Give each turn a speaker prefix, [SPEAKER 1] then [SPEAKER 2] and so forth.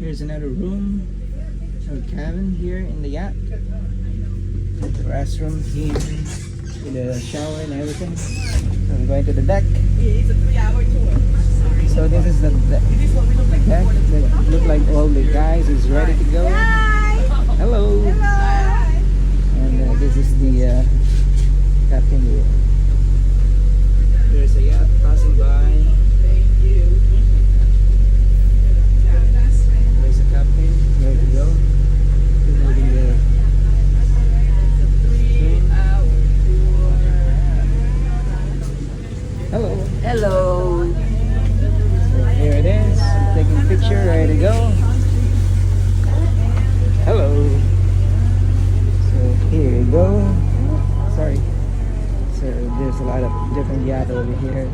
[SPEAKER 1] Here's another room or cabin here in the yacht. The restroom here with a shower and everything. So I'm going to the deck.
[SPEAKER 2] It's a 3-hour tour.
[SPEAKER 1] So this is the deck.
[SPEAKER 2] This is what we look like.
[SPEAKER 1] Deck that look like all the guys is ready to go. Hello. And this is the captain here. There's a yacht passing by. There's a captain. Ready to go. Moving the Hello.
[SPEAKER 2] Hello.
[SPEAKER 1] So here it is. Taking a picture. Ready to go. Hello. So here you go. Sorry. So there's a lot of different yacht over here.